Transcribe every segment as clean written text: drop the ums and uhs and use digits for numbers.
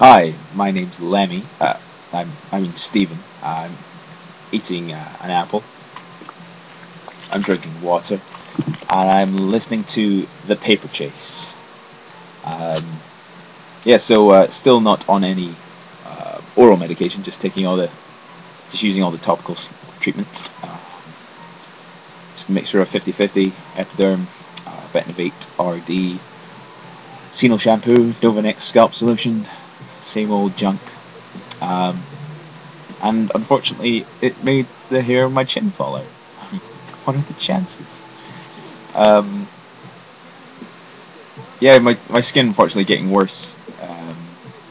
Hi, my name's Lemmy. I mean Stephen. I'm eating an apple. I'm drinking water, and I'm listening to The Paper Chase. Um, still not on any oral medication, just using all the topical treatments. Just a mixture of 50/50, Epiderm, Betnovate, RD, Senile shampoo, Novonex scalp solution, same old junk. Um, and unfortunately, it made the hair on my chin fall out. What are the chances? Um, yeah, my skin unfortunately getting worse.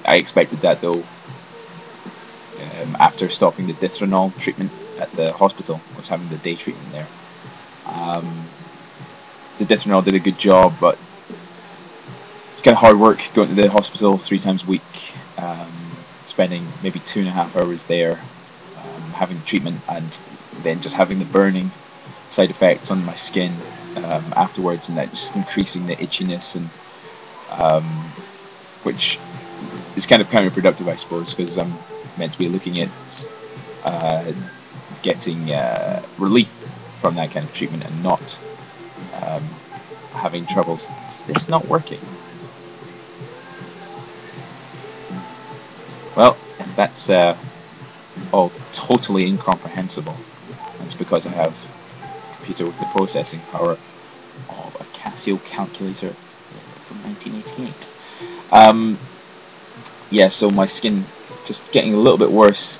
I expected that though. After stopping the Dithronol treatment at the hospital, I was having the day treatment there. Um, the Dithronol did a good job, but it's kind of hard work going to the hospital 3 times a week, spending maybe 2.5 hours there, having the treatment, and then just having the burning side effects on my skin afterwards, and that just increasing the itchiness, and um, which is kind of counterproductive, I suppose, because I'm meant to be looking at uh, getting relief from that kind of treatment and not um, having troubles. It's not working. Well, if that's all totally incomprehensible, that's because I have a computer with the processing power of a Casio calculator from 1988. Um, so my skin just getting a little bit worse.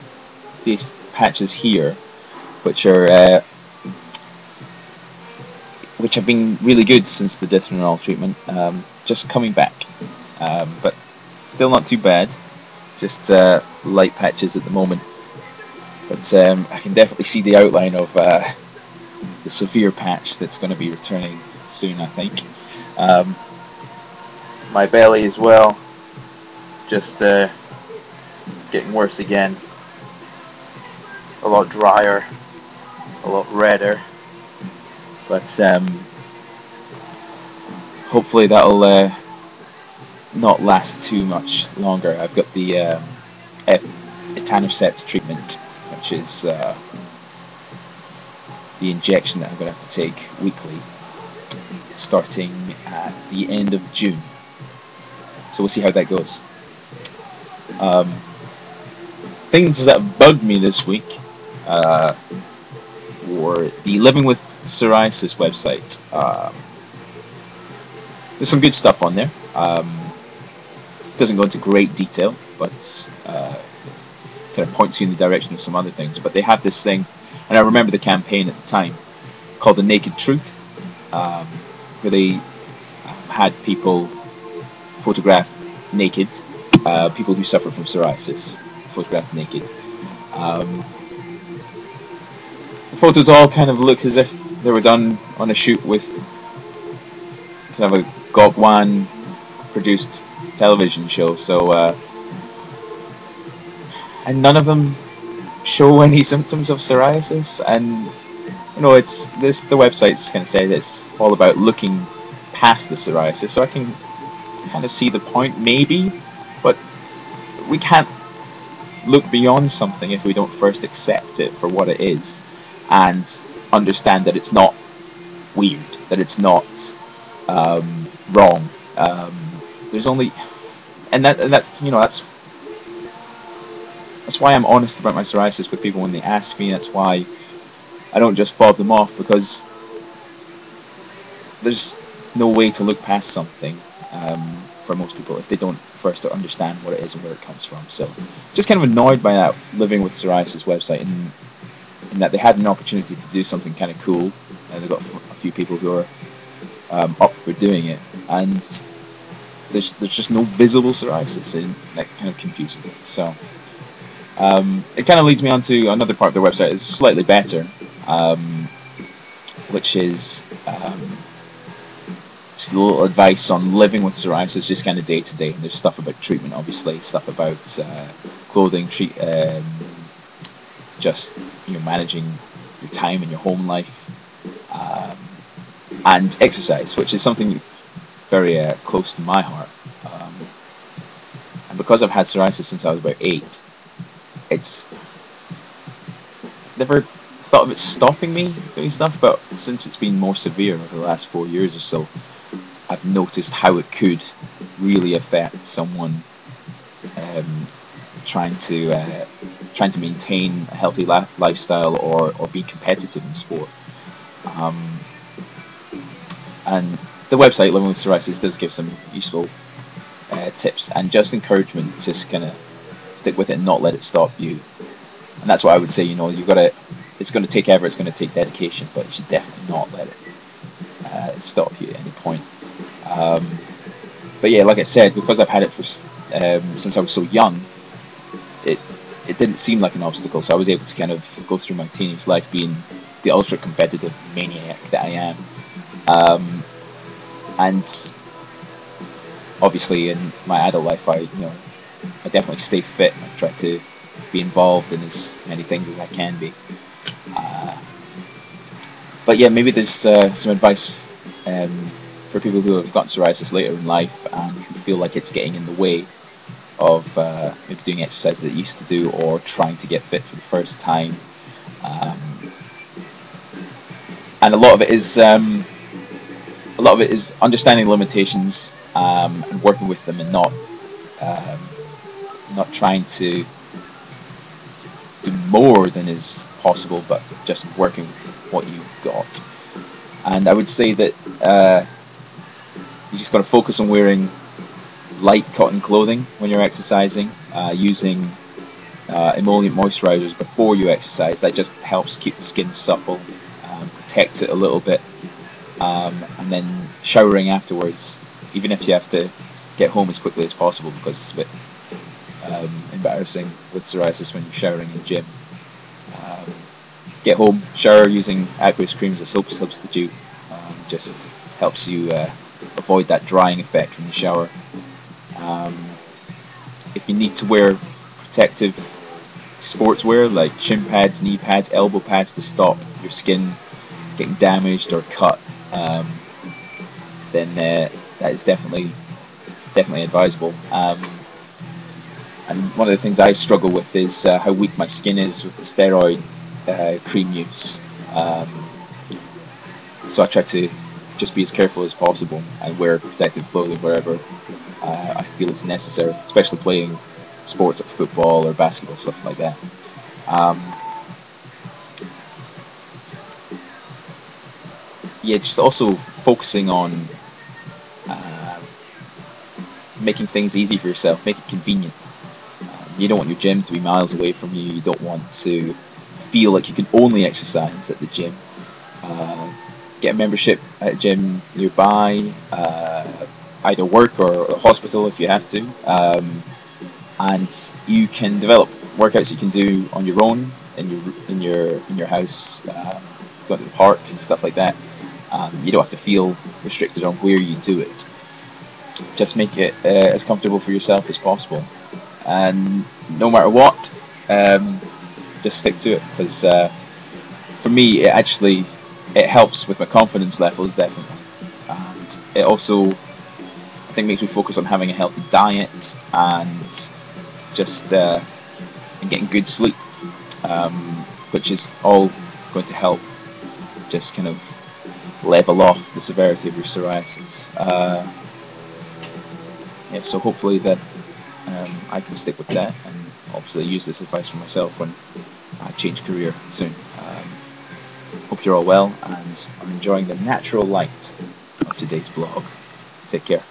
These patches here, which are which have been really good since the Dithronol treatment, just coming back, but still not too bad. Just light patches at the moment, but I can definitely see the outline of the severe patch that's going to be returning soon, I think. Um, my belly as well, just getting worse again. A lot drier, a lot redder, but hopefully that'll not last too much longer. I've got the etanercept treatment, which is the injection that I'm going to have to take weekly, starting at the end of June. So we'll see how that goes. Um, Things that bugged me this week were the Living with Psoriasis website. There's some good stuff on there. Doesn't go into great detail, but kind of points you in the direction of some other things. But they have this thing, and I remember the campaign at the time, called The Naked Truth, where they had people photograph naked, people who suffer from psoriasis, photographed naked. Um, the photos all kind of look as if they were done on a shoot with kind of a Gokwan produced television show, and none of them show any symptoms of psoriasis. And it's this, the website's kind of say that it's all about looking past the psoriasis, so I can kind of see the point maybe, but we can't look beyond something if we don't first accept it for what it is and understand that it's not weird, that it's not wrong. There's only, and that's why I'm honest about my psoriasis with people when they ask me. That's why I don't just fob them off, because there's no way to look past something for most people if they don't first understand what it is and where it comes from. So just kind of annoyed by that Living with Psoriasis website, and that they had an opportunity to do something kind of cool, and they've got a few people who are up for doing it, and there's just no visible psoriasis, and that kind of confuses me. So it kind of leads me on to another part of their website is slightly better, which is just a little advice on living with psoriasis, just kind of day to day. And there's stuff about treatment, obviously, stuff about clothing, just managing your time in your home life, and exercise, which is something very close to my heart. because I've had psoriasis since I was about 8, it's never thought of it stopping me doing stuff, but since it's been more severe over the last 4 years or so, I've noticed how it could really affect someone um, trying to maintain a healthy lifestyle or be competitive in sport. Um, and the website Living with Psoriasis does give some useful tips and just encouragement to kind of stick with it and not let it stop you. And that's what I would say. You've got to. It's going to take effort. It's going to take dedication, but you should definitely not let it stop you at any point. But yeah, like I said, because I've had it since I was so young, it didn't seem like an obstacle. So I was able to kind of go through my teenage life being the ultra competitive maniac that I am. And obviously in my adult life, I definitely stay fit. I try to be involved in as many things as I can be. But yeah, maybe there's some advice for people who have gotten psoriasis later in life and who feel like it's getting in the way of maybe doing exercise that they used to do or trying to get fit for the first time. And a lot of it is understanding limitations and working with them, and not trying to do more than is possible, but just working with what you've got. And I would say that you just got to focus on wearing light cotton clothing when you're exercising, using emollient moisturizers before you exercise. That just helps keep the skin supple, protects it a little bit, and then showering afterwards, even if you have to get home as quickly as possible, because it's a bit embarrassing with psoriasis when you're showering in the gym. Get home, shower using aqueous cream as a soap substitute. Just helps you avoid that drying effect when you shower. If you need to wear protective sportswear like shin pads, knee pads, elbow pads to stop your skin getting damaged or cut, then that is definitely advisable. And one of the things I struggle with is how weak my skin is with the steroid cream use. So I try to just be as careful as possible and wear protective clothing wherever I feel it's necessary, especially playing sports like football or basketball, stuff like that. Yeah, just also focusing on making things easy for yourself, make it convenient. You don't want your gym to be miles away from you. You don't want to feel like you can only exercise at the gym. Get a membership at a gym nearby, either work or a hospital if you have to, and you can develop workouts you can do on your own in your house, go to the park and stuff like that. You don't have to feel restricted on where you do it. Just make it as comfortable for yourself as possible, and no matter what, just stick to it, because for me it helps with my confidence levels, definitely, and it also, I think, makes me focus on having a healthy diet and just and getting good sleep, which is all going to help just kind of level off the severity of your psoriasis. Yeah, so hopefully that I can stick with that, and obviously use this advice for myself when I change career soon. Hope you're all well and are enjoying the natural light of today's blog. Take care.